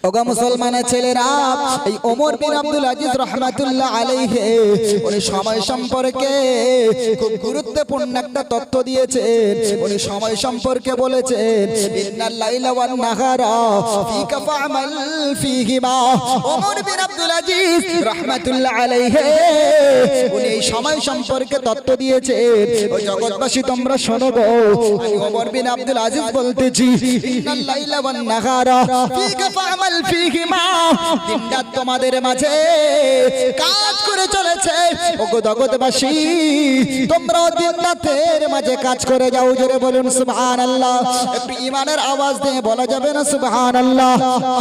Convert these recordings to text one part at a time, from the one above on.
ওগো মুসলমানের ছেলেরা, এই ওমর বিন আব্দুল আজিজ রাহমাতুল্লাহ আলাইহি উনি সময় সম্পর্কে খুব গুরুত্বপূর্ণ একটা তথ্য দিয়েছেন। উনি সময় সম্পর্কে বলেছেন, ইন্নাল লাইলা ওয়ান নাহারা ফিকা ফা'মাল ফীহিমা। ওমর বিন আব্দুল আজিজ রাহমাতুল্লাহ আলাইহি উনি এই সময় সম্পর্কে তথ্য দিয়েছেন। ও জগৎবাসী তোমরা শোনো গো, আমি ওমর বিন আব্দুল আজিজ বলতেছি, ইন্নাল লাইলা ওয়ান নাহারা ফিকা ফা'মাল ফীহিমা। দিনরাত তোমাদের মাঝে কাজ করে চলেছে। ওগো জগৎবাসী তোমরা দিনরাতের মাঝে কাজ করে যাও। জোরে বলুন সুবহানাল্লাহ। একটু ঈমানের আওয়াজ দিয়ে বলা যাবে না সুবহানাল্লাহ?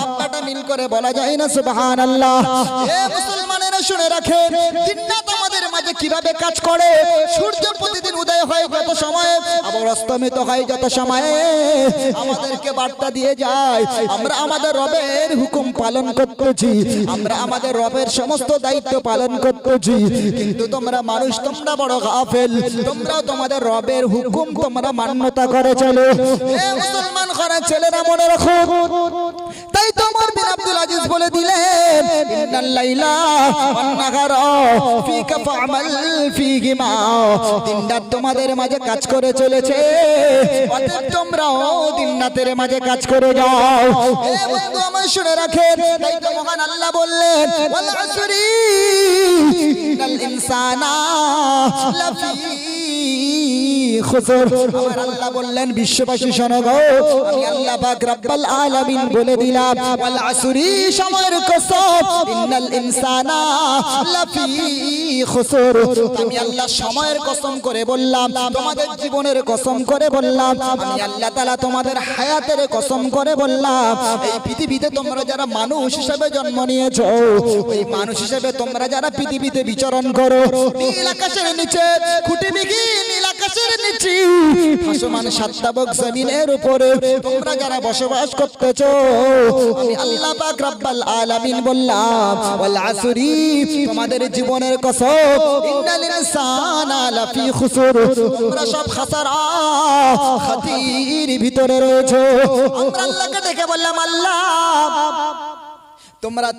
আপনাটা মিল করে বলা যায় না সুবহানাল্লাহ? এ মুসলমানেরা শুনে রাখেন, দিনরাত আমাদের মাঝে কিভাবে কাজ করে। সূর্য প্রতিদিন উদয় হয় যত সময়, আবার অস্তমিত হয় যত সময়ে, আমাদেরকে বার্তা দিয়ে যায় আমরা আমাদের রবের হুকুম পালন করতেছি, আমরা আমাদের রবের সমস্ত দায়িত্ব পালন করতেছি। কিন্তু তোমরা মানুষ, তোমরা বড় গাফেল, তোমরা তোমাদের রবের হুকুম তোমরা মান্যতা করে চলো। এ মুসলমান ঘরের ছেলেরা মনে রাখো, তাই তো ওমর বিন আব্দুল আজিজ বলে দিলেন, ইন্নাল লাইলা ওয়ান নাহারা ফিকা ফা'মাল ফীহিমা। দিনরাত তোমাদের মাঝে কাজ করে চলেছে, অতএব তোমরাও দিনরাতের মাঝে কাজ করে যাও। এ বন্ধু আমার শুনে রাখেন, তাই তো মহান আল্লাহ বললেন, ওয়াল আসরি ইন্নাল ইনসানা লাফি খুসর। আমার আল্লাহ বললেন, বিশ্ববাসী শোনো গো, আমি আল্লাহ পাক রব্বুল আলামিন বলে দিলাম, ওয়াল আসরি সময়ের কসম, ইন্নাল ইনসানা লাফি খুসর। আমি আল্লাহ সময়ের কসম করে বললাম, তোমাদের জীবনের কসম করে বললাম, আমি আল্লাহ তাআলা তোমাদের হায়াতের কসম করে বললাম, এই পৃথিবীতে তোমরা যারা মানুষ হিসেবে জন্ম নিয়েছো, ওই মানুষ হিসেবে তোমরা যারা পৃথিবীতে বিচরণ করো, নীল আকাশের নিচে, খুঁটিবিহীন নীল আকাশের নিচে, ভাসমান সাতটাবক জমিনের উপরে তোমরা যারা বসবাস করতেছো, আমি আল্লাহ পাক রব্বুল আলামিন বললাম, ওয়াল আসরি তোমাদের জীবনের কসম, ইন্নাল ইনসানা লাফি খুসর। তোমরা সব খাসারা, ক্ষতির ভিতরে রয়েছো। আমরা আল্লাহকে ডেকে বললাম, আল্লাহ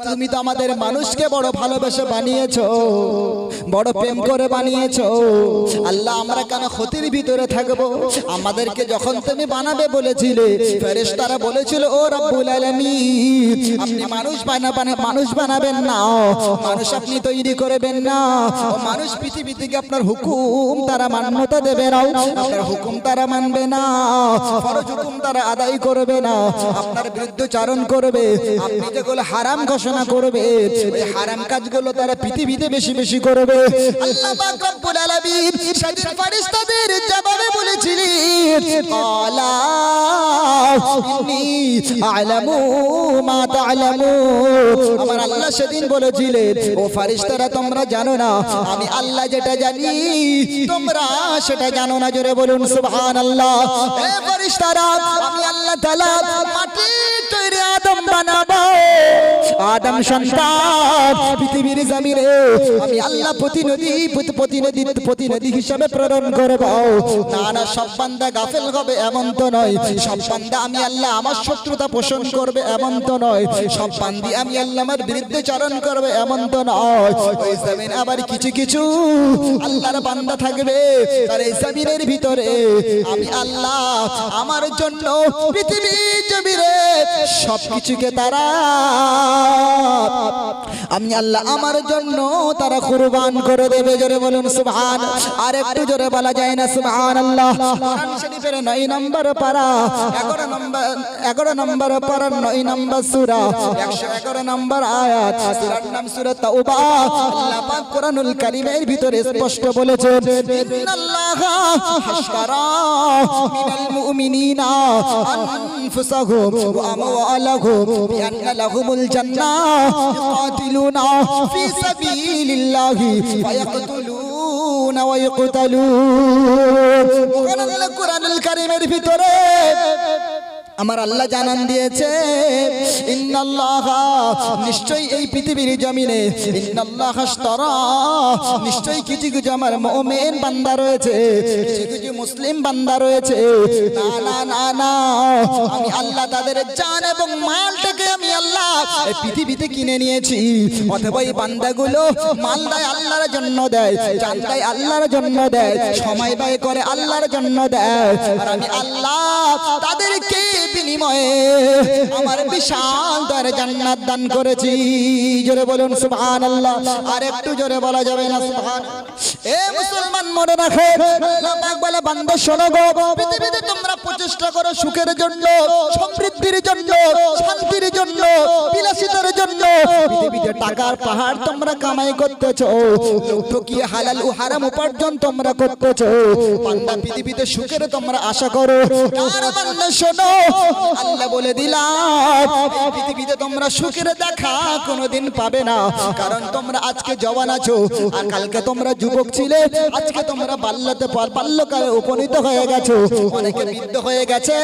তুমি তো আমাদের মানুষকে বড় ভালোবেসে বানিয়েছো, বড় প্রেম করে বানিয়েছো। আল্লাহ আমরা কেন ক্ষতির ভিতরে থাকবো? আমাদেরকে যখন তুমি বানাবে বলেছিলে, ফেরেশতারা বলেছিল, ও রব্বুল আলামিন আপনি মানুষ বানাবেন না, মানুষ আপনি তৈরি করবেন না। ও মানুষ পৃথিবী থেকে আপনার হুকুম তারা মান্যতা দেবে না, আপনার হুকুম তারা মানবে না, ফরজ হুকুম তারা আদায় করবে না, আপনার বিরুদ্ধাচরণ করবে, আপনি যেগুলো হারাম ঘোষণা করবে, ওই হারাম কাজগুলো তারা পৃথিবীতে বেশি বেশি করবে। আল্লাহ পাক রব্বুল আলামিন সেদিন ফেরেশতাদের জবাবে বলেছিলেন, ক্বালা ইন্নী আ'লামু মা তা'লামুন। আমার আল্লাহ সেদিন বলেছিলেন, ও ফেরেশতারা তোমরা জানো না, আমি আল্লাহ যেটা জানি তোমরা সেটা জানো না। জোরে বলুন সুবহানাল্লাহ। এ ফেরেশতারা, আমি আল্লাহ তাআলা মাটি তৈরি আদম বানাবো, আদম সন্তান পৃথিবীর জমিনে আমি আল্লাহ প্রতিনিধি হিসাবে প্রেরণ করব। না সব বান্দা গাফেল হবে এমন তো নয়, সব বান্দা আমি আল্লাহ আমার শত্রুতা পোষণ করবে এমন তো নয়, সব বান্দি আমি আল্লাহ আমার বিরুদ্ধে চারণ করবে এমন তো নয়। ওই জমিন আবার কিছু কিছু আল্লাহর বান্দা থাকবে, তার এই জমিনের ভিতরে আমি আল্লাহ আমার জন্য পৃথিবীর জমিনে সবকিছুকে তারা আমি আল্লাহ আমার জন্য তারা কুরবান করে দেবে। জোরে বলুন সুবহান। আর একটু জোরে বলা যায় না সুবহানাল্লাহ? কোরআন শরীফের 9 নম্বর পারা, 11 নম্বর পারা, 9 নম্বর সূরা, 111 নম্বর আয়াত, সূরার নাম সূরা তাওবা। আল্লাহ পাক কোরআনুল কারীমের ভিতরে স্পষ্ট বলেছেন, ইন্নাল্লাহা হাশতারা মিনাল মুমিনিনা আনফুসাহুম ওয়া আমওয়ালাহুম বিআন্না লাহুমুল জান্নাহ ইউকাতিলুনা ফি সাবিলিল্লাহি ফায়াকতুলুনা ওয়া ইউকতালুন। কোরআনুল কারীমের ভিতরে আমার আল্লাহ জানান দিয়েছে, ইন্নাল্লাহা নিশ্চয়ই এই পৃথিবীর জমিনে, ইন্নাল্লাহা ইশতারা নিশ্চয়ই কিছু কিছু আমার মুমিন বান্দা রয়েছে, কিছু কিছু মুসলিম বান্দা রয়েছে। না না না না, আমি আল্লাহ তাদের জান এবং মালটাকে আমি আল্লাহ এই পৃথিবীতে কিনে নিয়েছি। অথবা এই বান্দাগুলো মাল দেয় আল্লাহর জন্য দেয়, জান দেয় আল্লাহর জন্য দেয়, সময় ব্যয় করে আল্লাহর জন্য দেয়, আর আমি আল্লাহ তাদেরকে বিনিময়ে আমার বিশাল দরে জান্নাত দান করেছি। জোরে বলুন সুবহানাল্লাহ। আর একটু জোরে বলা যাবে না সুবহান? এ মুসলমান মনে রাখো, আল্লাহ পাক বলে বান্দা শোনো গো, পৃথিবীতে তোমরা প্রচেষ্টা করো সুখের জন্য, সমৃদ্ধির জন্য, শান্তির জন্য, বিলাসিতার জন্য। পৃথিবীতে টাকার পাহাড় তোমরা কামাই করতেছো, ঠকিয়ে হালাল ও হারাম উপার্জন তোমরা করতেছো। বান্দা পৃথিবীতে সুখের তোমরা আশা করো, আর বান্দা শোনো, আল্লাহ বলে দিলাম এই পৃথিবীতে তোমরা সুখের দেখা কোনোদিন পাবে না। কারণ তোমরা আজকে জওয়ান আছো, আর কালকে তোমরা যুবক ছিলে, আজকে তোমরা বাল্যকালে উপনীত হয়ে গেছো, অনেকে বৃদ্ধ হয়ে গেছে,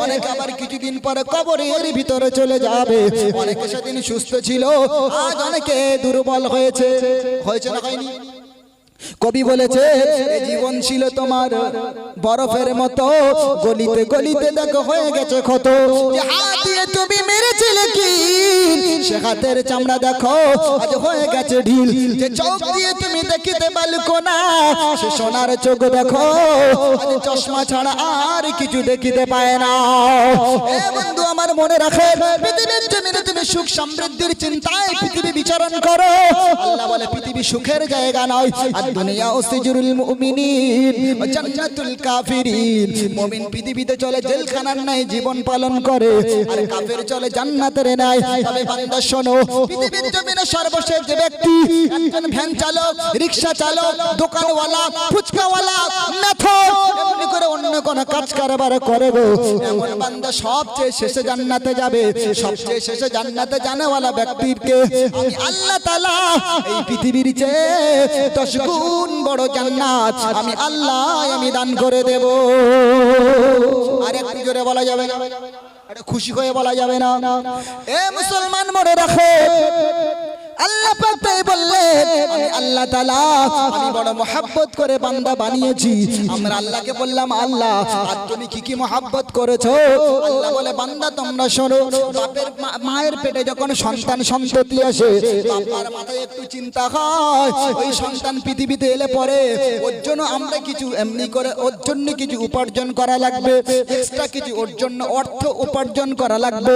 অনেকে আবার কিছুদিন পরে কবরের ভিতরে চলে যাবে। অনেকে সেদিন সুস্থ ছিল, আজ অনেকে দুর্বল হয়েছে। হয়েছে না হয়নি? কবি বলেছে এই জীবন ছিল তোমার বরফের মতো, গলিতে গলিতে দেখো হয়ে গেছে ক্ষত। যে হাত দিয়ে তুমি মেরেছিলে কি, সে হাতের চামড়া দেখো আজ হয়ে গেছে ঢিল। যে চোখ দিয়ে তুমি দেখিতে পারছো না, সে সোনার চোখ দেখো আজ চশমা ছাড়া আর কিছু দেখিতে পায় না। এ বন্ধু আমার মনে রাখো, পৃথিবীর জমিনে তুমি সুখ সমৃদ্ধির চিন্তায় পৃথিবী বিচরণ করো। আল্লাহ বলে পৃথিবী সুখের জায়গা নয়, আর দুনিয়া সিজরুল মুমিনিন ওয়া জান্নাতুল কাফিরিন। মুমিন পৃথিবীতে চলে জেলখানার ন্যায় জীবন পালন করে, আর কাফের চলে জান্নাতের ন্যায়। তবে বান্দা শোনো, পৃথিবীর জমিনে সর্বশেষ যে ব্যক্তি একজন ভ্যান চালক, রিকশা চালক, দোকানওয়ালা, ফুচকাওয়ালা, মেথর, এমনি করে অন্য কোন কাজ কারবার করে গো, এমন বান্দা সবচেয়ে শেষে জান্নাতে যাবে। সবচেয়ে শেষে জান্নাতে জানেওয়ালা ব্যক্তিকে আমি আল্লাহ তাআলা এই পৃথিবীর চেয়ে 10 গুণ বড় জান্নাত আমি আল্লাহ আমি দান করে দেব। আর একটু জোরে বলা যাবে না? এটা খুশি হয়ে বলা যাবে না? এ মুসলমান মনে রাখো, আল্লাহ পাক তাই বললেন আমি আল্লাহ তাআলা আমি বড় মহব্বত করে বান্দা বানিয়েছি। আমরা আল্লাহকে বললাম আল্লাহ আর তুমি কি কি মহব্বত করেছো? আল্লাহ বলে বান্দা তোমরা শোনো, বাপের মায়ের পেটে যখন সন্তান সন্ততি আসে, বাবার মাথায় একটু চিন্তা হয় ওই সন্তান পৃথিবীতে এলে পরে ওর জন্য আমরা কিছু এমনি করে ওর জন্য কিছু উপার্জন করা লাগবে, এক্সট্রা কিছু ওর জন্য অর্থ উপার্জন করা লাগবে।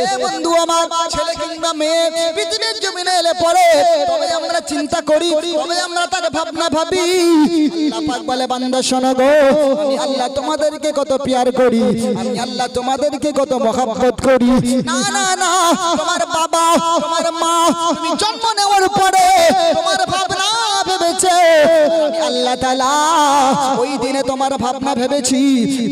এ বন্ধু আমার, ছেলে কিংবা মেয়ে পৃথিবীর জমিনে এলে পরে তবে আমরা চিন্তা করি, তবে আমরা তার ভাবনা ভাবি। আল্লাহ পাক বলে বান্দা শোনো গো, আমি আল্লাহ তোমাদেরকে কত প্যার করি, আমি আল্লাহ তোমাদেরকে কত মহব্বত করি। না না না, তোমার বাবা তোমার মা তুমি জন্ম নেওয়ার পরে তোমার ভাবনা ভেবেছে, আমি আল্লাহ তাআলা ওই দিনে তোমার ভাবনা ভেবেছি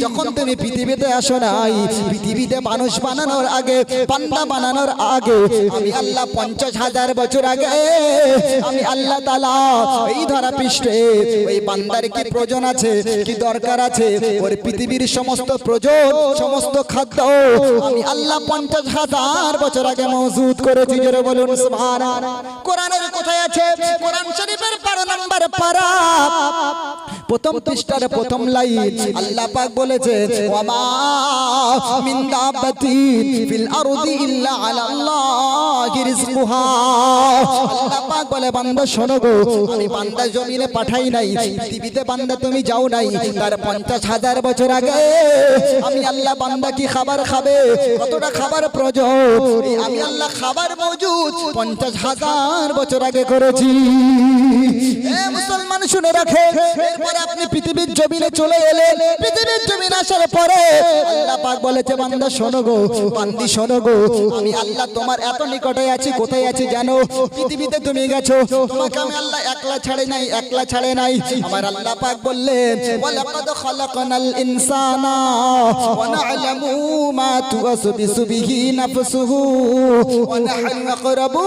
যখন তুমি পৃথিবীতে আসো নাই। পৃথিবীতে মানুষ বানানোর আগে, বান্দা বানানোর আগে আমি আল্লাহ 50,000 বছর আগে আমি আল্লাহ তাআলা এই ধরা পৃষ্ঠে ওই বান্দার কি প্রয়োজন আছে, কি দরকার আছে, ওর পৃথিবীর সমস্ত প্রয়োজন, সমস্ত খাদ্য আমি আল্লাহ 50,000 বছর আগে মওজুদ করেছি। জোরে বলুন সুবহানাল্লাহ। কোরআনের কোথায় আছে? কোরআন শরীফের 12 নম্বর পারা প্রথম পৃষ্ঠার প্রথম লাইন আল্লাহ পাক বলেছে ওয়ামা মিন দাব্বাতিন ফিল আরদি ইল্লা আলাল্লাহি রিজকুহা। আল্লাহ পাক বলে বান্দা শোনো গো, আমি বান্দা জমিনে পাঠাই নাই, পৃথিবীতে বান্দা তুমি যাও নাই, তার 50,000 বছর আগে আমি আল্লাহ বান্দা কি খাবার খাবে, কতটা খাবার প্রয়োজন, আমি আল্লাহ খাবার মওজুদ 50,000 বছর আগে করেছি। এ মুসলমান শুনে রাখে, এরপরে আপনি পৃথিবীর জমিনে চলে এলেন, পৃথিবীর জমিনে আসার পরে আল্লাহ পাক বলেছে বান্দা শোনো গো, বান্দি শোনো গো, আমি আল্লাহ তোমার এত নিকটে আছি। কোথায় আছি জানো? পৃথিবীতে তুমি গেছো, তোমাকে আমি আল্লাহ একলা ছাড়ে নাই, একলা ছাড়ে নাই। আমার আল্লাহ পাক বললেন ওয়ালাকাদ খালাকনাল ইনসানা ওয়া না'লামু মা তুওয়াসবিসু বিহি নাফসুহু ওয়া নাহনু আকরাবু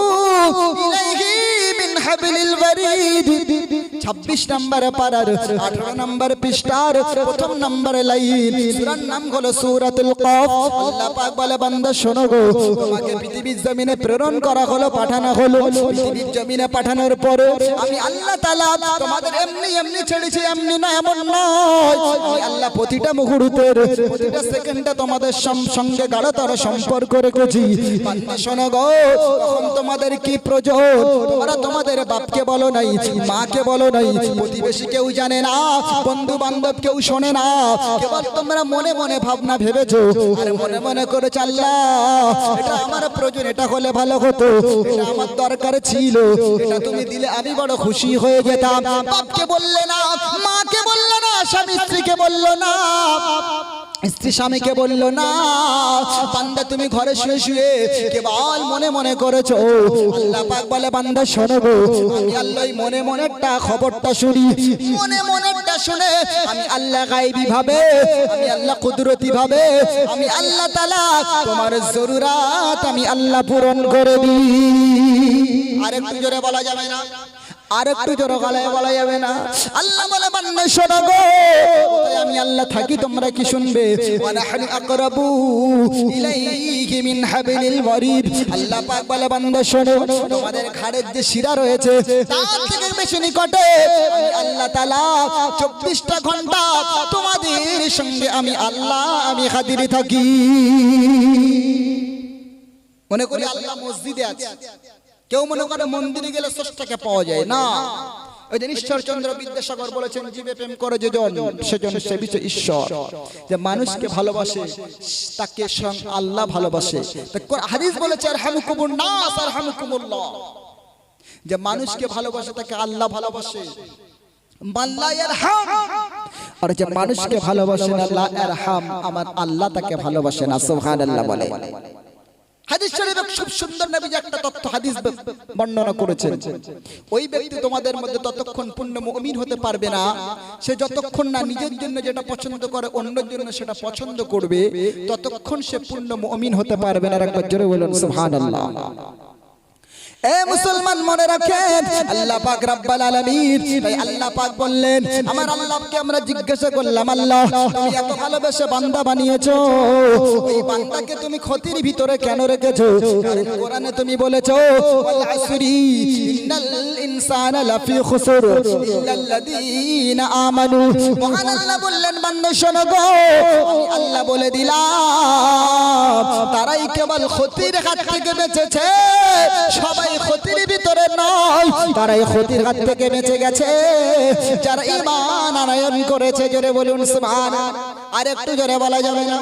ইলাইহি মিন হাবলিল ওয়ারিদ। 26 নম্বর পারার 18 নম্বর পৃষ্ঠার প্রথম নম্বরে লাইন। সূরার নাম হলো সূরাতুল কফ। আল্লাহ পাক বলে বান্দা শোনো গো, তোমাকে পৃথিবীর জমিনে প্রেরণ করা হলো, পাঠানো হলো। পৃথিবীর জমিনে পাঠানোর পরে আমি আল্লাহ তাআলা তোমাদের এমনি এমনি ছেড়েছি, এমনি না এমন নয়। আমি আল্লাহ প্রতিটা মুহূর্তের প্রতিটা সেকেন্ডে তোমাদের সঙ্গে গাঢ়তর সম্পর্ক রেখেছি। বান্দা শোনো গো, তখন তোমাদের কি প্রয়োজন? তোমরা তোমাদের বাপকে বলো নাই, মাকে বলো নাই, প্রতিবেশী কেউ জানে না, বন্ধু বান্ধব কেউ শোনে না, কেবল তোমরা মনে মনে ভাবনা ভেবেছো আর মনে মনে করে আল্লাহ এটা আমার প্রয়োজন, এটা হলে ভালো হতো, এটা আমার দরকার ছিল, এটা তুমি দিলে আমি বড় খুশি হয়ে যেতাম। বাপকে বললে না, মাকে বললে না, স্বামী স্ত্রীকে বললো না, স্ত্রী স্বামীকে বললো না। বান্দা তুমি ঘরে শুয়ে শুয়ে কেবল মনে মনে করেছো। আল্লাহ পাক বলে বান্দা শোনো গো, আমি আল্লাহ মনে মনেরটা খবরটা শুনি, মনে মনেরটা শুনে আমি আল্লাহ গায়বী ভাবে, আমি আল্লাহ কুদরতি ভাবে, আমি আল্লাহ তাআলা তোমার জরুরাত আমি আল্লাহ পূরণ করে দিই। আরেকটু জোরে বলা যাবে না? আরেকটু জোরে গলায় বলা যাবে না? আল্লাহ বলে বান্দা শোনো গো, আমি আল্লাহ থাকি, তোমরা কি শুনবে? ওয়া নাহনু আকরাবু ইলাইহি মিন হাবলিল ওয়ারিদ। আল্লাহ পাক বলে বান্দা শোনো, তোমাদের ঘাড়ের যে শিরা রয়েছে তার থেকে বেশি নিকটে আমি আল্লাহ তাআলা 24টা ঘন্টা তোমাদের সঙ্গে আমি আল্লাহ আমি হাজির থাকি। মনে করি আল্লাহ মসজিদে আছে, কেউ মনে করে মন্দিরে গেলে স্রষ্টাকে পাওয়া যায় না। ওই যে ঈশ্বরচন্দ্র বিদ্যাসাগর বলেছেন, জীবে প্রেম করে যেজন সেজন সেবিছে ঈশ্বর। যে মানুষকে ভালোবাসে তাকে স্বয়ং আল্লাহ ভালোবাসে। হাদিস বলেছে আরহামুকুমুন নাস আরহামুকুমুল্লাহ, যে মানুষকে ভালোবাসে তাকে আল্লাহ ভালোবাসে। মাল্লা ইয়ারহাম, আর যে মানুষকে ভালোবাসে না লা ইয়ারহাম, আমার আল্লাহ তাকে ভালোবাসে না। সুবহানাল্লাহ বলে। হাদিস শরীফে খুব সুন্দর নবীজি একটা তথ্য হাদিস বর্ণনা করেছেন। ওই ব্যক্তি তোমাদের মধ্যে ততক্ষণ পূর্ণ মুমিন হতে পারবে না, সে যতক্ষণ না নিজের জন্য যেটা পছন্দ করে অন্যের জন্য সেটা পছন্দ করবে, ততক্ষণ সে পূর্ণ মুমিন হতে পারবে না। একবার জোরে বলুন সুবহানাল্লাহ। এ মুসলমান মনে রাখেন, আল্লাহ পাক রব্বুল আলামিন, তাই আল্লাহ পাক বললেন, আমার আল্লাহকে আমরা জিজ্ঞাসা করলাম, আল্লাহ তুমি এত ভালোবেসে বান্দা বানিয়েছো, ওই বান্দাকে তুমি ক্ষতির ভিতরে কেন রেখেছো? কারণ কোরআনে তুমি বলেছো ওয়াল আসরি ইন্নাল ইনসানা লাফি খুসর ইল্লাল্লাযীনা আমানু। মহান আল্লাহ বললেন বান্দা শোনো গো, আমি আল্লাহ বলে দিলাম তারাই কেবল ক্ষতির হাত থেকে বেঁচেছে, সবাই ক্ষতির ভিতরে নয়, তারাই ক্ষতির হাত থেকে বেঁচে গেছে যারা ঈমান আনয়ন করেছে। জোরে বলুন সুবহানাল্লাহ। আর একটু জোরে বলা যাবে না?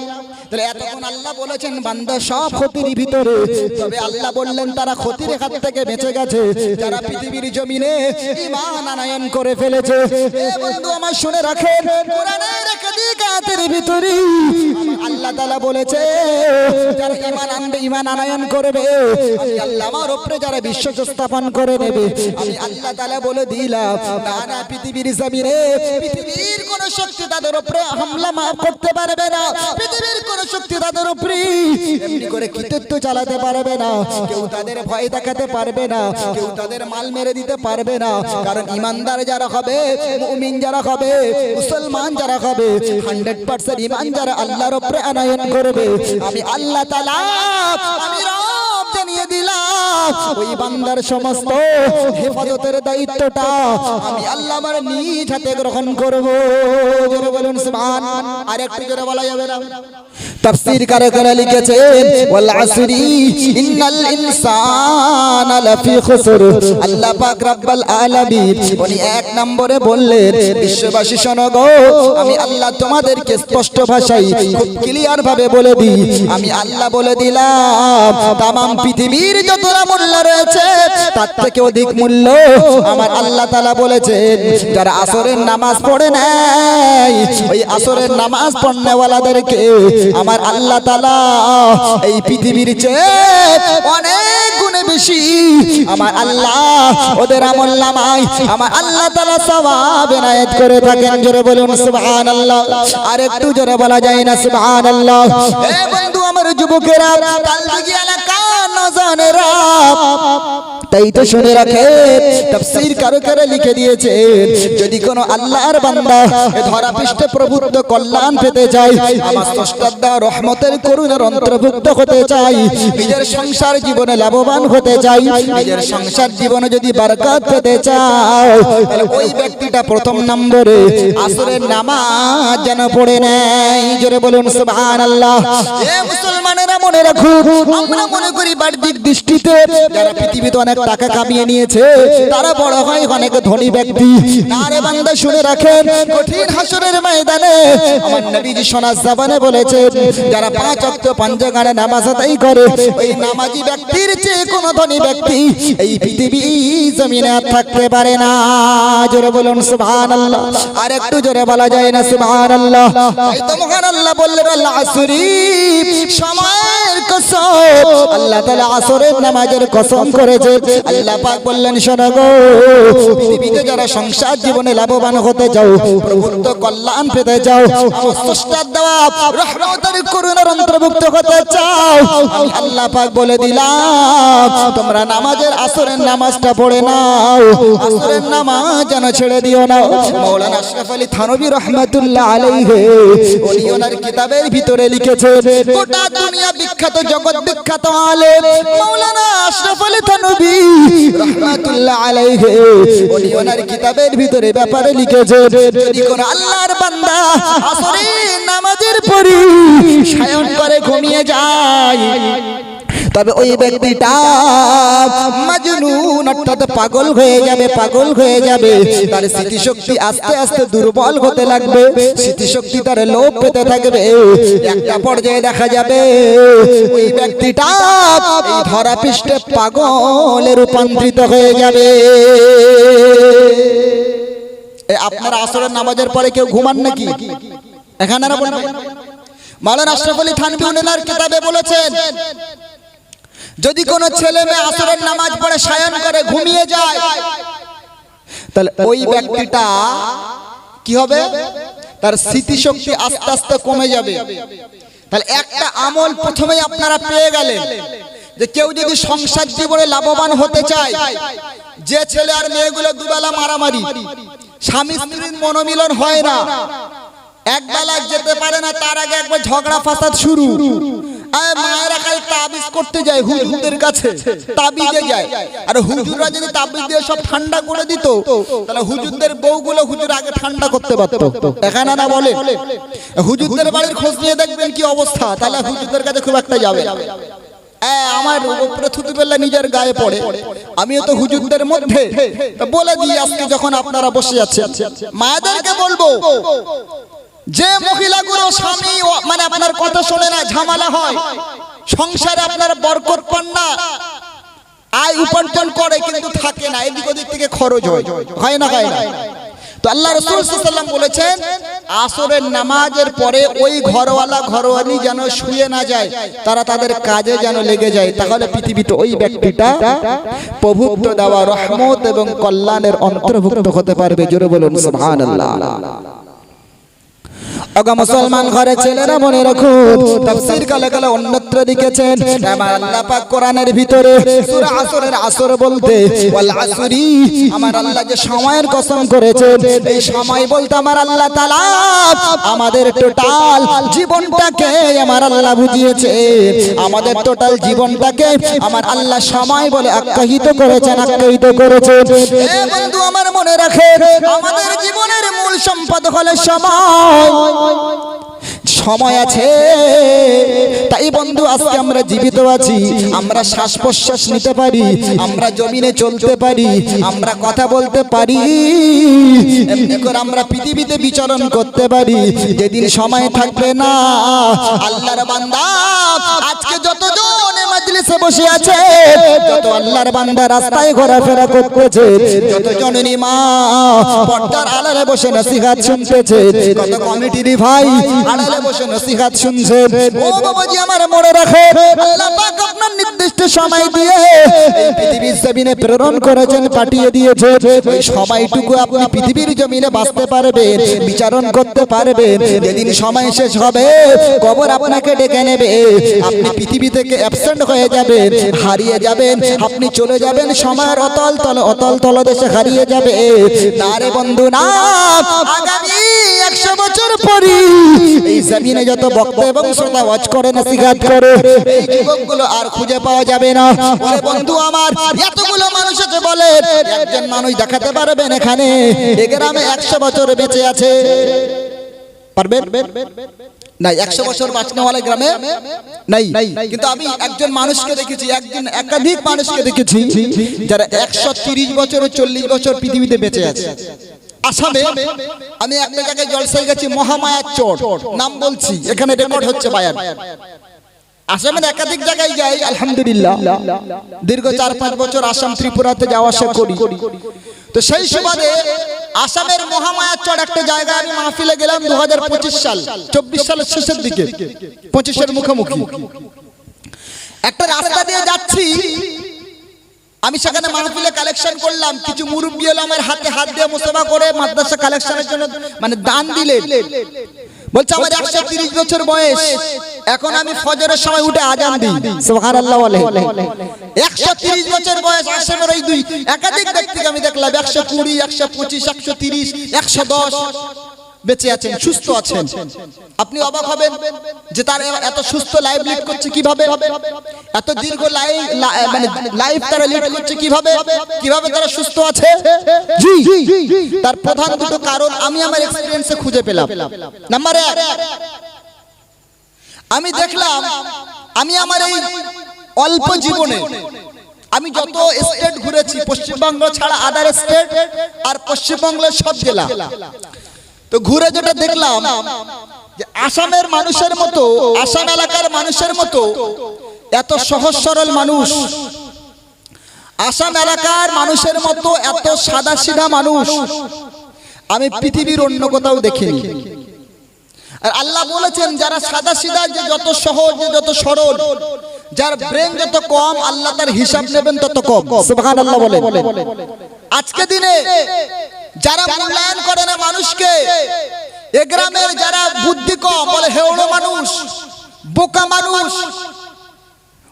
তাহলে এতক্ষণ আল্লাহ বলেছেন বান্দা সব ক্ষতির ভিতরে, তবে আল্লাহ বললেন তারা ক্ষতির হাত থেকে বেঁচে গেছে যারা পৃথিবীর জমিনে ঈমান আনয়ন করে ফেলেছে। এ বন্ধু আমার শুনে রাখেন, কোরআনের একাধিক আয়াতের ভিতরে আল্লাহ তাআলা বলেছে যারা ঈমান আনবে, ঈমান আনয়ন করবে, আমি আল্লাহ আমার উপরে যারা বিশ্বাস স্থাপন করে নেবে, আমি আল্লাহ তাআলা বলে দিলাম না না পৃথিবীর জমিনে পৃথিবীর কোন শক্তি তাদের উপরে হামলা করতে পারবে না, পৃথিবীর কোন শক্তি তাদের উপরে এমনি করে কৃতিত্ব চালাতে পারবে না, কেউ তাদের ভয় দেখাতে পারবে না, কেউ তাদের মাল মেরে দিতে পারবে না। কারণ ঈমানদার যারা হবে, মুমিন যারা হবে, মুসলমান যারা হবে, 100% ঈমান যারা আল্লাহর উপরে আনয়ন করবে, আমি আল্লাহ তাআলা আমি রব জানিয়ে দিলাম ওই বান্দার সমস্ত হেফাজতের দায়িত্বটা আমি আল্লাহ আমার নিজ হাতে গ্রহণ করব। জোরে বলুন সুবহান। আর একটু জোরে বলা যাবে না? তাফসীর কারকেরা লিখেছেন ওয়াল আসরি ইন্নাল ইনসানা লাফি খুসর। আল্লাহ পাক রব্বুল আলামিন উনি এক নম্বরে বললেন বিশ্ববাসী শোনো গো, আমি আল্লাহ তোমাদেরকে স্পষ্ট ভাষায় খুব ক্লিয়ার ভাবে বলে দিই, আমি আল্লাহ বলে দিলাম তামাম পৃথিবীর যতটা মূল্য রয়েছে তার থেকে অধিক মূল্য আমার আল্লাহ তাআলা বলেছেন যারা আসরের নামাজ পড়ে নাই, ওই আসরের নামাজ পড়নেওয়ালাদেরকে আমার আল্লাহ তাআলা এই পৃথিবীর চেয়ে অনেক গুণে বেশি আমার আল্লাহ ওদের আমলনামায় আমার আল্লাহ তাআলা সওয়াব এনায়েত করে থাকেন। জোরে বলুন সুবহানাল্লাহ। আর একটু জোরে বলা যায় না সুবহানাল্লাহ? এ বন্ধু আমার যুবকেরা, তালদিঘি এলাকার নওজওয়ানেরা, তাই তো শুনে রাখে তাফসীর কারো লিখে দিয়েছে, যদি কোনো আল্লাহর বান্দা এ ধরা পৃষ্ঠে প্রভুত্ব কল্যাণ পেতে চায়, আমার স্রষ্টার দেওয়া রহমতের করুণার অন্তর্ভুক্ত হতে চাই, নিজের সংসার জীবনে লাভবান হতে চাই, নিজের সংসার জীবনে যদি বরকত পেতে চাও, তাহলে ওই ব্যক্তিটা প্রথম নম্বরে আসরের নামাজ যেন পড়ে নেয়। জোরে বলুন সুবহানাল্লাহ। এ মুসলমানেরা মনে রাখো, আমরা মনে করি বাহ্যিক দৃষ্টিতে যারা পৃথিবীতে অনেক টাকা কামিয়ে নিয়েছে তারা বড় হয় অনেক ধনী ব্যক্তি। না রে বান্দা, শুনে রাখেন, কঠিন হাসরের ময়দানে আমার নবীজি সোনার জবানে বলেছেন, যারা 5 ওয়াক্ত পাঞ্জাগানে নামাজ আদায় করে ওই নামাজি ব্যক্তির চেয়ে কোনো ধনী ব্যক্তি এই পৃথিবী জমিনে আর থাকতে পারে না। জোরে বলুন সুবহানাল্লাহ। আর একটু জোরে বলা যায় না সুবহানাল্লাহ? তাই তো মহান আল্লাহ বললেন, আল্লাহ আসরি, সময়ের কসম, আল্লাহ তাআলা আসরের নামাজের কসম করেছে। আল্লাহ পাক বললেন, শোনো গো, পৃথিবীতে যারা সংসার জীবনে লাভবান হতে চাও, প্রভুত্ব কল্যাণ পেতে চাও, আমার স্রষ্টার দেওয়া রহমতের করুণার অন্তর্ভুক্ত হতে চাও, আমি আল্লাহ পাক বলে দিলাম তোমরা নামাজের আসরের নামাজটা পড়ে নাও, আসরের নামাজ যেন ছেড়ে দিও না। মাওলানা আশরাফ আলী থানভী রাহমাতুল্লাহ আলাইহি উনি ওনার কিতাবের ভিতরে লিখেছেন, গোটা দুনিয়া বিখ্যাত জগৎ বিখ্যাত আলেম মাওলানা আশরাফ আলী থানভী রাহমাতুল্লাহ আলাইহি উনি ওনার কিতাবের ভিতরে ব্যাপারে লিখেছেন, যদি কোন আল্লাহর বান্দা আসরের নামাজের পরই সায়ন করে ঘুমিয়ে যায়, তবে ওই ব্যক্তিটা মাজনুন, অর্থাৎ পাগল হয়ে যাবে, পাগল হয়ে যাবে। তার স্মৃতিশক্তি আস্তে আস্তে দুর্বল হতে লাগবে, স্মৃতিশক্তি তার লোপ পেতে থাকবে। একটা পর্যায়ে দেখা যাবে ওই ব্যক্তিটা এই ধরা পৃষ্ঠে পাগলে রূপান্তরিত হয়ে যাবে। আপনারা আসরের নামাজের পরে কেউ ঘুমান নাকি? এখানে মাওলানা আশরাফ আলী থানভী ওনার কিতাবে বলেছেন, যদি কোন ছেলে মেয়ে আসরের নামাজ পড়ে সায়ন করে ঘুমিয়ে যায়, তাহলে ওই ব্যক্তিটা কি হবে? তার স্মৃতিশক্তি আস্তে আস্তে কমে যাবে। তাহলে একটা আমল প্রথমেই আপনারা পেয়ে গেলেন, যে কেউ যদি সংসার জীবনে লাভবান হতে চায়, যে ছেলে আর মেয়েগুলো দুবেলা মারামারি, স্বামী স্ত্রীর মনোমিলন হয় না, একবেলা যেতে পারে না, তার আগে একবার ঝগড়া ফাসাদ শুরু, মায়েরা খালি তাবিজ করতে যায় হুজুরদের কাছে, তাবিজে যায়। আর হুজুররা যদি তাবিজ দিয়ে সব ঠান্ডা করে দিত, তাহলে হুজুরদের বউগুলো হুজুর আগে ঠান্ডা করতে পারতো। এখানে না বলে হুজুরদের বাড়ির খোঁজ নিয়ে দেখবেন কি অবস্থা, তাহলে হুজুরদের কাছে খুব একটা যাবে। আমার উপরে থুতু ফেললে নিজের গায়ে পড়ে, আমিও তো হুজুরদের মধ্যে। বলে দিই আজকে যখন আপনারা বসে যাচ্ছেন, মায়েদেরকে বলবো, যে মহিলাগুলো স্বামী মানে আপনার কথা শোনে না, ঝামেলা হয় সংসারে, আপনার বরকত পান না, আয় উপার্জন করে কিন্তু থাকে না, এদিক ওদিক থেকে খরচ হয় না, হয় না। তো আল্লাহ রাসূল সাল্লাল্লাহু আলাইহি ওয়াসাল্লাম বলেছেন, আসরের নামাজের পরে ওই ঘরওয়ালা ঘরওয়ালি যেন শুয়ে না যায়, তারা তাদের কাজে যেন লেগে যায়, তাহলে পৃথিবীতে ওই ব্যক্তিটা প্রভুত্ব দেওয়া রহমত এবং কল্যাণের অন্তর্ভুক্ত হতে পারবে। জোরে বলুন সুবহানাল্লাহ। আগা মুসলমান ঘরে ছেলেরা মনে রাখুন, তাফসীর কালে কালে অন্যত্র লিখেছেন, আমার আল্লাহ পাক কোরআনের ভিতরে সূরা আসরের আসর বলতে ওয়াল আসরি, আমার আল্লাহ যে সময়ের কসম করেছেন, এই সময় বলতে আমার আল্লাহ তাআলা আমাদের টোটাল জীবনটাকে আমার আল্লাহ বুঝিয়েছে, আমাদের টোটাল জীবনটাকে আমার আল্লাহ সময় বলে আখ্যায়িত করেছেন, আখ্যায়িত করেছেন। এ বন্ধু আমার মনে রাখেন, আমাদের জীবনের মূল সম্পদ হলো সময়। সময় আছে, তাই বন্ধু আজকে আমরা জীবিত আছি, আমরা শ্বাস প্রশ্বাস নিতে পারি, আমরা জমিনে চলতে পারি, আমরা কথা বলতে পারি, এমনি করে আমরা পৃথিবীতে বিচরণ করতে পারি। যেদিন সময় থাকবে না, আল্লাহর বান্দা আজকে যতজন মাজলিসে বসে আছে, যত আল্লাহর বান্দা রাস্তায় ঘোরাফেরা করতেছে, যত জননী মা পর্দার আড়ালে বসে নসিহত শুনতেছে, কত কমিটির ভাই আড়ালে বসে নসিহত শুনছে। ও বাবাজি আমার মনে রাখে, আল্লাহ পাক আপনার নির্দিষ্ট সময় দিয়ে এই পৃথিবীর জমিনে প্রেরণ করেছেন, পাঠিয়ে দিয়েছে, ওই সময়টুকু আপনি পৃথিবীর জমিনে বাঁচতে পারবেন, বিচারণ করতে পারবেন। যেদিন সময় শেষ হবে, কবর আপনাকে ডেকে নেবে, আপনি পৃথিবী থেকে অ্যাবসেন্ট হয়ে যাবেন, হারিয়ে যাবেন, আপনি চলে যাবেন সময়ের অতল তলদেশে হারিয়ে যাবে। না রে বন্ধু না, আগামী 100 বছর পরই এই জমিনে যত বক্তা এবং শ্রোতা ওয়াজ করে, নসিহত করে, এই যুবকগুলো আর খুঁজে পাওয়া যাবে না। ওরে বন্ধু আমার, এতগুলো মানুষ আছে, বলে একজন মানুষ দেখাতে পারবেন এখানে এই গ্রামে 100 বছর বেঁচে আছে? পারবেন না? 100 বছর বাঁচনেওয়ালা গ্রামে নাই। কিন্তু আমি একজন মানুষকে দেখেছি, একাধিক মানুষকে দেখেছি যারা 130 বছর ও 40 বছর পৃথিবীতে বেঁচে আছে। আসামে আমি একটা জায়গায় জলসায় গেছি, মহামায়ার চর, নাম বলছি, এখানে রেকর্ড হচ্ছে বায়ান। আসামের একাধিক জায়গায় যাই, আলহামদুলিল্লাহ দীর্ঘ 4-5 বছর আসাম ত্রিপুরাতে যাওয়া আসা করি। তো সেই সুবাদে আসামের মহামায়ার চর একটা জায়গা আমি মাহফিলে গেলাম 2025 সাল, 24 সালের শেষের দিকে, 25-এর মুখোমুখি একটা রাস্তা দিয়ে যাচ্ছি। আমি সেখানে মাহফিলে কালেকশন করলাম, কিছু মুরব্বী হলো আমার হাতে হাত দিয়ে মুসাফা করে মাদ্রাসা কালেকশনের জন্য মানে দান দিলেন। বলছে আমার 130 বছর বয়স, এখন আমি ফজরের সময় উঠে আজান দিই, সুবহানাল্লাহ বলে। 130 বছর বয়স আসামের ওই দুই একাধিক ব্যক্তিকে আমি দেখলাম 120, 125, 130, 110 বেঁচে আছেন, সুস্থ আছেন। আপনি অবাক হবেন যে তার এত সুস্থ লাইফ লিড করছে কিভাবে, এত দীর্ঘ লাইফ তারা লিড করছে কিভাবে, কিভাবে তারা সুস্থ আছে। জি, তার প্রধান দুটো কারণ আমি আমার এক্সপেরিয়েন্সে খুঁজে পেলাম। নাম্বার 1, আমি দেখলাম আমি আমার এই অল্প জীবনে আমি যত স্টেট ঘুরেছি, পশ্চিমবঙ্গ ছাড়া আদার স্টেট আর পশ্চিমবঙ্গের সব জেলা, তো ঘুরে যেটা দেখলাম যে আসামের মানুষের মতো, আসাম এলাকার মানুষের মতো এত সহজ সরল মানুষ, আসাম এলাকার মানুষের মতো এত সাদা সিধা মানুষ আমি পৃথিবীর অন্য কোথাও দেখিনি। আর আল্লাহ বলেছেন যারা সাদা সিধা, যে যত সহজ, যত সরল, যার ব্রেন যত কম, আল্লাহ তার হিসাব নেবেন তত কম, সুবহানাল্লাহ বলে। আজকে দিনে যারা মূল্যায়ন করে না মানুষকে, এ গ্রামের যারা বুদ্ধি কম, বলে হেওড়ো মানুষ, বোকা মানুষ,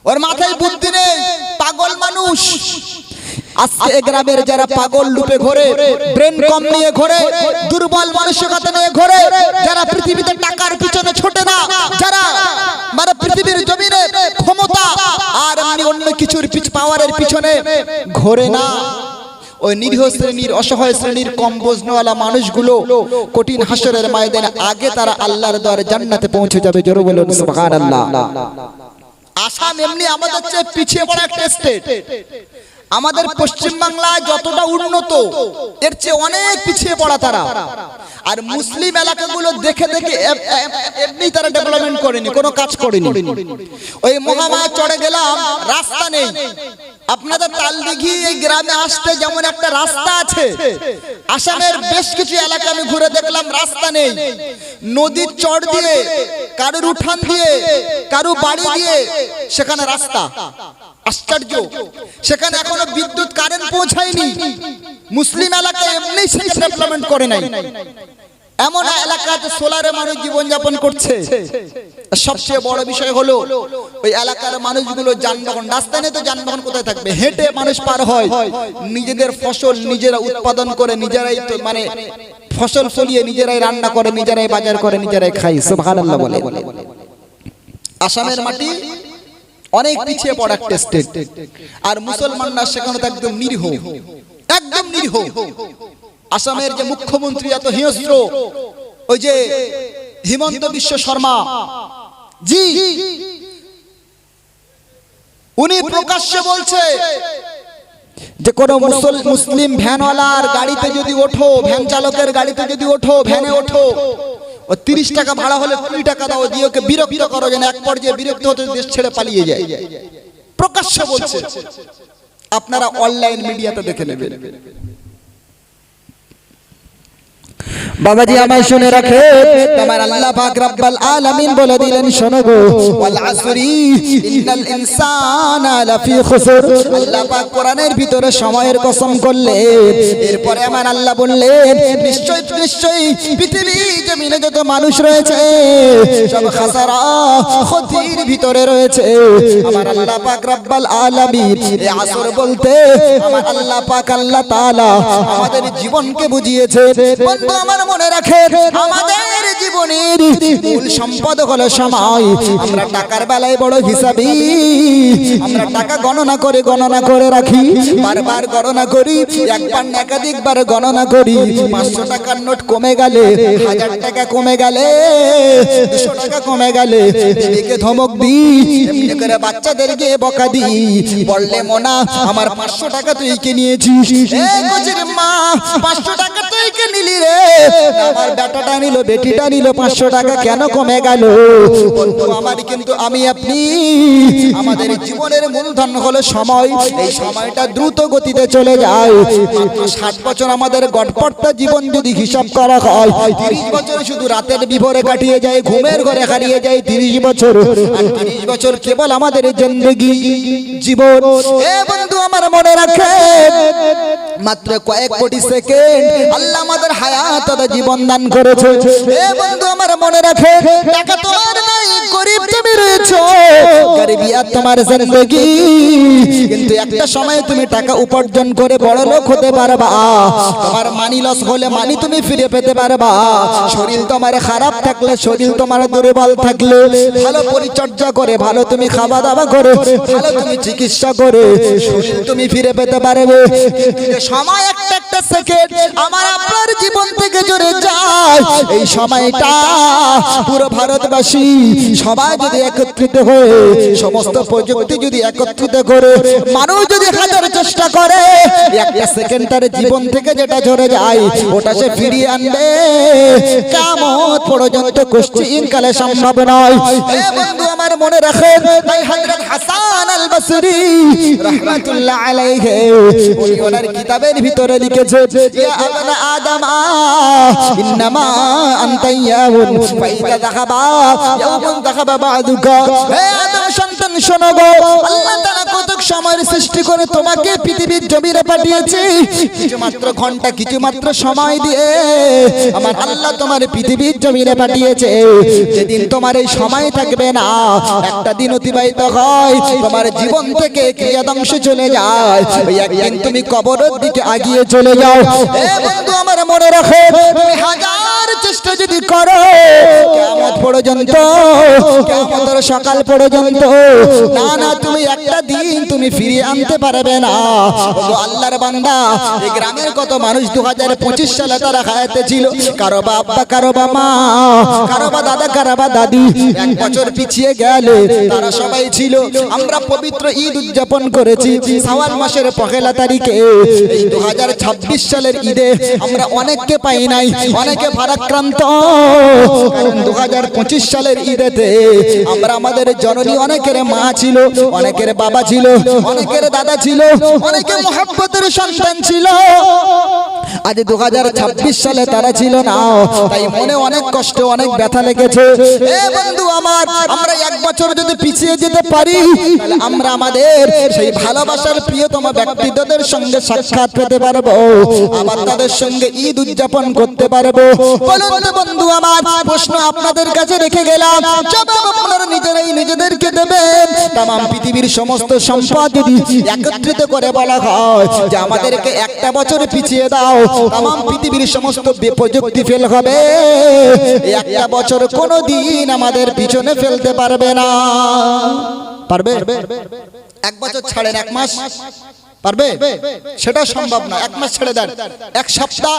ওর মাথায় বুদ্ধি নেই, পাগল মানুষ। আজকে এ গ্রামের যারা পাগল রূপে ঘোরে, ব্রেন কম নিয়ে ঘোরে, দুর্বল মানসিকতা নিয়ে ঘোরে, যারা পৃথিবীতে টাকার পিছনে ছোটে না, যারা মানে পৃথিবীর জমিনে ক্ষমতা আর অন্য কিছুর পাওয়ারের পিছনে ঘোরে না, ওই নিরীহ শ্রেণীর, অসহায় শ্রেণীর, কম বোঝনেওয়ালা মানুষগুলো কঠিন হাসরের ময়দানে আগে তারা আল্লাহর দ্বারে জান্নাতে পৌঁছে যাবে। জোরে বলুন সুবহানাল্লাহ। আসাম এমনি আমাদের চেয়ে পিছিয়ে পড়া একটা স্টেট। আমাদের পশ্চিম বাংলায় যতটা উন্নত, এর চেয়ে অনেক পিছিয়ে পড়া তারা। আর মুসলিম এলাকাগুলো দেখে দেখে এমনি তারা ডেভেলপমেন্ট করেনি, কোনো কাজ করেনি। ওই মহামায়া চড়ে গেলাম, রাস্তা নেই। আপনাদের তালদিঘি এই গ্রামে আসতে যেমন একটা রাস্তা আছে, আসামের বেশ কিছু এলাকা আমি ঘুরে দেখলাম রাস্তা নেই। নদীর চর দিয়ে, কারুর উঠান দিয়ে, কারু বাড়ি দিয়ে সেখানে রাস্তা। আশ্চর্য, সেখানে এখনো বিদ্যুৎ কারেন্ট পৌঁছায়নি। মুসলিম এলাকায় এমনি সেখানে ডেভেলপমেন্ট করে নাই। এমন এলাকাতে সোলারে মানুষ জীবনযাপন করছে। সবচেয়ে বড় বিষয় হলো ওই এলাকার মানুষগুলো যানবাহন, রাস্তা নেই তো যানবাহন কোথায় থাকবে, হেঁটে মানুষ পার হয়। নিজেদের ফসল নিজেরা উৎপাদন করে, নিজেরাই মানে ফসল ফলিয়ে নিজেরাই রান্না করে, নিজেরাই বাজার করে, নিজেরাই খায়, সুবহানাল্লাহ বলে। আসামের মাটি অনেক পিছিয়ে পড়া একটা স্টেট। আর মুসলমানরা সেখানে তো একদম নিরীহ, একদম নিরীহ। আসামের যে মুখ্যমন্ত্রী এত হিংস্র, ওই যে হিমন্ত বিশ্ব শর্মা জি, উনি প্রকাশ্যে বলছে যে কোন মুসলিম ভ্যানওয়ালার গাড়িতে যদি ওঠো, ভ্যান চালকের গাড়িতে যদি ওঠো, ভ্যানে ওঠো, ও 30 টাকা ভাড়া হলে 20 টাকা দাও, দিয়ে ওকে বিরক্ত করো, যেন এক পর্যায়ে বিরক্ত হতে দেশ ছেড়ে পালিয়ে যায়। প্রকাশ্যে বলছে, আপনারা অনলাইন মিডিয়াতে দেখে নেবেন। বাবাজি আমায় শুনে রাখে, তোমার আল্লাহ পাক রব্বুল আলামিন বলে দিলেন শোনো গো, ওয়াল আসরি ইন্নাল ইনসানা লাফি খুসর। আল্লাহ পাক কোরআনের ভিতরে সময়ের কসম করলেন, এরপরে আমার আল্লাহ বললেন নিশ্চয় নিশ্চয় পৃথিবী জমিনে যত মানুষ রয়েছে সব খাসারা ক্ষতির ভিতরে রয়েছে। আমার আল্লাহ পাক রব্বুল আলামিন এই আসর বলতে আমার আল্লাহ পাক আল্লাহ তাআলা আমাদের জীবনকে বুঝিয়েছে। বন্ধু আমার মনে রাখেন, আমাদের জীবনের মূল সম্পদ হলো সময়। আমরা টাকার বেলায় বড় হিসাবী, আমরা টাকা গণনা করে রাখি, বারবার গণনা করি, একবার না একাধিকবার গণনা করি। 500 টাকার নোট কমে গেলে, 1000 টাকা কমে গেলে, 200 টাকা কমে গেলে এদিকে ধমক দিই, এমনি করে বাচ্চাদেরকে বকা দিই, বললে মোনা আমার 500 টাকা তুই কে নিয়েছিস, এ কচির মা 500 টাকা তুই কে নিলি রে, আমার বেটাটা নিল বেটিটা নিল 500 টাকা কেন কমে গেল? বন্ধু আমার, কিন্তু আমি আপনি আমাদের জীবনের মূলধন হলো সময়। এই সময়টা দ্রুত গতিতে চলে যায়। মাত্র 60 বছর আমাদের গড়পড়তা জীবন যদি হিসাব করা হয়, 30 বছর শুধু রাতের বিভোরে কাটিয়ে যায়, ঘুমের ঘরে হারিয়ে যায় 30 বছর, আর 30 বছর কেবল আমাদের জিন্দেগি জীবন। এ বন্ধু আমার মনে রাখেন, মাত্র কয়েক কোটি সেকেন্ড আল্লাহ আমাদের হায়াত জীবন দান করেছে। এ বন্ধু আমার মনে রাখেন, টাকা তোমার নাই, গরিব তুমি রয়েছো, গরিবিয়াত তোমার জিন্দেগি, কিন্তু একটা সময় তুমি টাকা উপার্জন করে বড় লোক হতে পারবা। তোমার মানি লস হলে মানি তুমি ফিরে পেতে পারবা। শরীর তোমার খারাপ থাকলে, শরীর তোমার দুর্বল থাকলে, ভালো পরিচর্যা করে, ভালো তুমি খাওয়া দাওয়া করে, ভালো তুমি চিকিৎসা করে শরীর তুমি ফিরে পেতে পারবে। সময় একটা একটা সেকেন্ড আমার আপনার জীবন থেকে চলে যায়। এই সময়টা পুরো ভারতবাসী সবাই যদি একত্রিত হয়ে, সমস্ত প্রযুক্তি যদি একত্রিত করে, মানুষ যদি হাজার চেষ্টা করে, একটা সেকেন্ড তার জীবন থেকে যেটা ঝরে যায় ওটা সে ফিরিয়ে আনবে কিয়ামত পর্যন্ত কোশ্চিন কালে সম্ভব নয়। এ বন্ধু আমার মনে রাখেন, তাই হযরত হাসান আল বসরি রাহমাতুল্লাহ আলাইহি উনি ওনার কিতাবের ভিতরে লিখেছে, ইয়া আবনা আদম ইন্নামা আনতা ইয়াউন ফাইদা যাহাবা ইয়াউমুন যাহাবা বাদুকা। হে আদম সন্তান শোনো গো, আল্লাহ তাআলা কত সময়ের সৃষ্টি করে তোমাকে পৃথিবীর জমিনে পাঠিয়েছে, কিছু মাত্র ঘন্টা, কিছু মাত্র সময় দিয়ে আমার আল্লাহ তোমার পৃথিবীর জমিনে পাঠিয়েছে। যেদিন তোমার এই সময় থাকবে না, একটা দিন অতিবাহিত হয়, তোমার জীবন থেকে ক্রিয়াদংশ চলে যায়, ওই একদিন তুমি কবরের দিকে আগিয়ে চলে যাও। এ বন্ধু আমার মনে রাখো, তুমি হাজার চেষ্টা যদি করো কিয়ামত পর্যন্ত, কিয়ামতের সকাল পর্যন্ত, না না তুমি একটা দিন তুমি ফিরিয়ে আনতে পারবে না। ও আল্লাহর বান্দা, এই গ্রামের কত মানুষ 2025 সালে তারা হায়াতে ছিল, কারো বা আব্বা, কারো বা মা, কারো বা দাদা, কারো বা দাদি, এক বছর পিছিয়ে গেলে তারা সবাই ছিল। আমরা পবিত্র ঈদ উদযাপন করেছি শাওয়াল মাসের পহেলা তারিখে। এই 2026 সালের ঈদে আমরা অনেককে পাই নাই, অনেকে ভারাক্রান্ত, কারণ 2025 সালের ঈদেতে আমরা আমাদের জননী, অনেকের মা ছিল, অনেকের বাবা ছিল, অনেকের দাদা ছিল, অনেকের মুহাব্বতের সন্তান ছিল। আজ 2026 সালে তারা ছিল না, তাই মনে অনেক কষ্ট, অনেক ব্যথা লেগেছে। এ বন্ধু আমার, আমরা এক বছর যদি পিছিয়ে যেতে পারি, তাহলে আমরা আমাদের সেই ভালোবাসার প্রিয়তম ব্যক্তিত্বদের সঙ্গে সাক্ষাৎ পেতে পারবো, আবার তাদের সঙ্গে ঈদ উদযাপন করতে পারবো। বলুন তো বন্ধু আমার, প্রশ্ন আপনাদের কাছে রেখে গেলাম, জবাব আপনারা নিজেরাই নিজেদেরকে দেবেন। তাম পৃথিবীর সমস্ত সম্পদ যদি একত্রিত করে বলা হয় যে আমাদেরকে একটা বছর পিছিয়ে দাও, তাম পৃথিবীর সমস্ত প্রযুক্তি ফেল হবে, একটা বছর কোনোদিন আমাদের পিছনে ফেলতে পারবে না। পারবে? এক বছর ছাড়েন, এক মাস পারবে? সেটা সম্ভব না। এক মাস ছেড়ে দেন, এক সপ্তাহ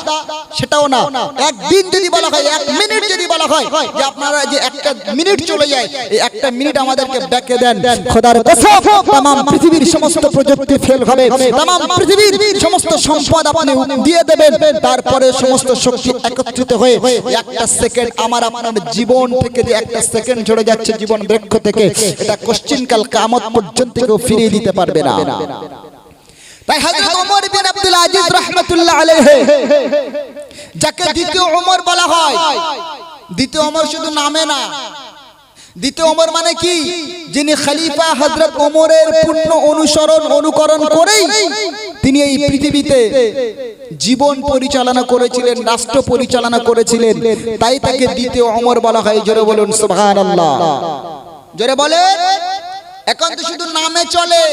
সেটাও না, একদিন যদি বলা হয়, এক মিনিট যদি বলা হয় যে আপনারা যে একটা মিনিট চলে যায়, এই একটা মিনিট আমাদেরকে ব্যাকে দেন, খোদার কসম तमाम পৃথিবীর সমস্ত প্রযুক্তি ফেল হবে, तमाम পৃথিবীর সমস্ত সম্পদ আপনি দিয়ে দেবেন, তারপরে সমস্ত শক্তি একত্রিত হয়ে একটা সেকেন্ড আমার আপনার জীবন থেকে যে একটা সেকেন্ড ঝরে যাচ্ছে জীবন বৃক্ষ থেকে, এটা কোশ্চিনকাল কিয়ামত পর্যন্ত কেউ ফিরিয়ে দিতে পারবে না। তাই হযরত ওমর বিন আব্দুল আজিজ রাহমাতুল্লাহ আলাইহি যাকে দ্বিতীয় ওমর বলা হয়। দ্বিতীয় ওমর শুধু নামে না, দ্বিতীয় ওমর মানে কি? যিনি খলিফা হযরত ওমরের পূর্ণ অনুকরণ করেই তিনি এই পৃথিবীতে জীবন পরিচালনা করেছিলেন, রাষ্ট্র পরিচালনা করেছিলেন, তাই তাকে দ্বিতীয় ওমর বলা হয়। জোরে বলুন সুবহানাল্লাহ, জোরে বলেন। এখন তো শুধু নামে চলে,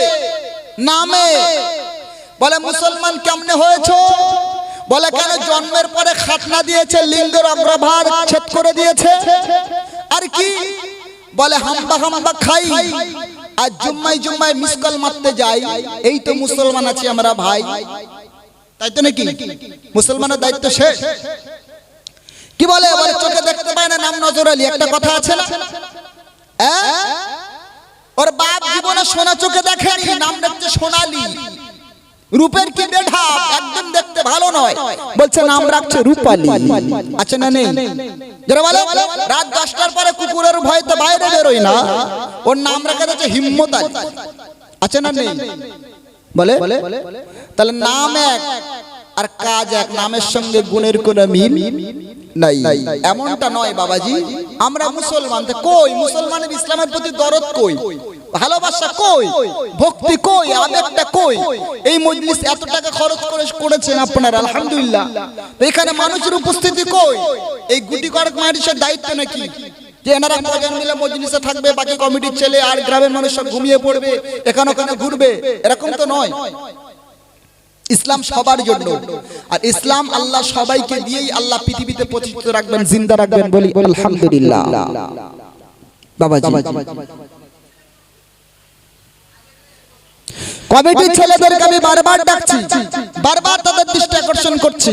নামে বলে মুসলমান কেমনে হয়েছো, বলে কেন জন্মের পরে খাতনা দিয়েছে, লিঙ্গের অগ্রভাগ ছেদ করে দিয়েছে, আর কি বলে হাম্বা হাম্বা খাই, আর জুম্মায় মিসকল মারতে যাই, এই তো মুসলমান আছি আমরা ভাই। তাই তো নাকি? মুসলমানের দায়িত্ব শেষ। কি বলে চোখে দেখতে পায় না, নাম নজর আলী, একটা কথা আছে না? ওর বাপ জীবনে সোনা চোখে দেখেনি, নাম দেখতে সোনালী। রূপের কি বেঢাপ, একদম দেখতে ভালো নয়, বলছে নাম রাখছে রূপালী। আছে না নেই? যারা বলে রাত 10টার পরে কুকুরের ভয়তে বাইরে বেরোয় না, ওর নাম রাখা যাচ্ছে হিম্মত আলী। আছে না নেই? বলে তাহলে নাম এক আর কাজ এক, নামের সঙ্গে গুণের কোনো মিল নাই। এমনটা নয় বাবাজি, আমরা মুসলমান, কই মুসলমানের ইসলামের প্রতি দরদ কই, ভালোবাসা কই, ভক্তি কই, আবেগটা কই? এই মজলিস এত টাকা খরচ করেছেন আপনারা, আলহামদুলিল্লাহ। এখানে মানুষের উপস্থিতি কই? এই গুটি কয়েক মানুষের দায়িত্ব নাকি যে এনারা কজন মিলে মজলিসে থাকবে, বাকি কমিটির ছেলে আর গ্রামের মানুষ সব ঘুমিয়ে পড়বে, এখানে ওখানে ঘুরবে? এরকম তো নয়। ইসলাম সবার জন্য, আর ইসলাম আল্লাহ সবাইকে দিয়েই আল্লাহ পৃথিবীতে প্রতিষ্ঠিত রাখবেন, জিন্দা রাখবেন, বলি আলহামদুলিল্লাহ। বাবাজি, কমিটির ছেলেদেরকে আমি বারবার ডাকছি, বারবার তাদের দৃষ্টি আকর্ষণ করছি,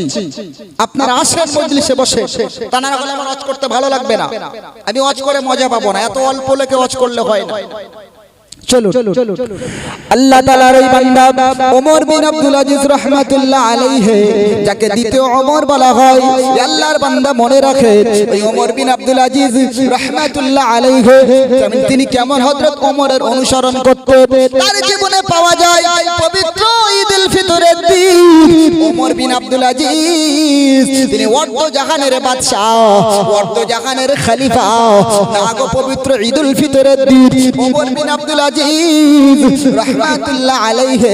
আপনারা আসেন মজলিসে বসে। তারা বলে আমার ওয়াজ করতে ভালো লাগবে না, আমি ওয়াজ করে মজা পাবো না, এত অল্প লোকে ওয়াজ করলে হয় না। চলো আল্লাহ তাআলার ওই বান্দা ওমর বিন আব্দুল আজিজ রাহমাতুল্লাহ আলাইহি, যাকে দ্বিতীয় ওমর বলা হয়, আল্লাহর বান্দা মনে রাখে ওই ওমর বিন আব্দুল আজিজ রাহমাতুল্লাহ আলাইহি তিনি কেমন হযরত ওমরের অনুসরণ করতেন। তার জীবনে পাওয়া যায় পবিত্র ঈদুল ফিতরের দিন ওমর বিন আব্দুল আজিজ তিনি অর্ধ জাহানের বাদশা, অর্ধ জাহানের খলিফা, নাগো পবিত্র ঈদুল ফিতরের দিন ওমর বিন আব্দুল আজিজ রাহমাতুল্লাহ আলাইহি,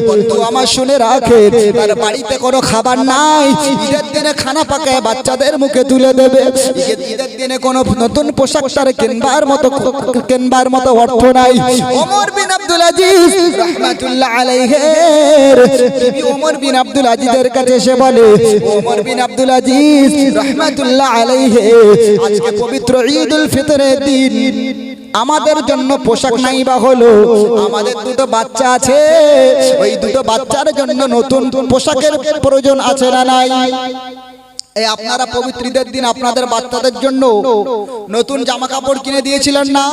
বন্ধু আমার শুনে রাখেন, তার বাড়িতে কোনো খাবার নাই, ঈদের দিনে খানা পাকায় বাচ্চাদের মুখে তুলে দেবে, ঈদের দিনে কোনো নতুন পোশাক তার কেনবার মতো অর্থ নাই। ওমর বিন আব্দুল আজিজ রাহমাতুল্লাহ আলাইহি বিবি ওমর বিন আব্দুল আজিজের কাছে এসে বলে, ওমর বিন আব্দুল আজিজ রাহমাতুল্লাহ আলাইহি, আজকে পবিত্র ঈদুল ফিতরের দিন, আমাদের জন্য পোশাক নাই বা হলো, আমাদের দুটো বাচ্চা আছে, ওই দুটো বাচ্চার জন্য নতুন পোশাকের প্রয়োজন আছে না নাই? এই আপনারা পবিত্র ঈদের দিন আপনাদের বাচ্চাদের জন্য নতুন জামা কাপড় কিনে দিয়েছিলেন না?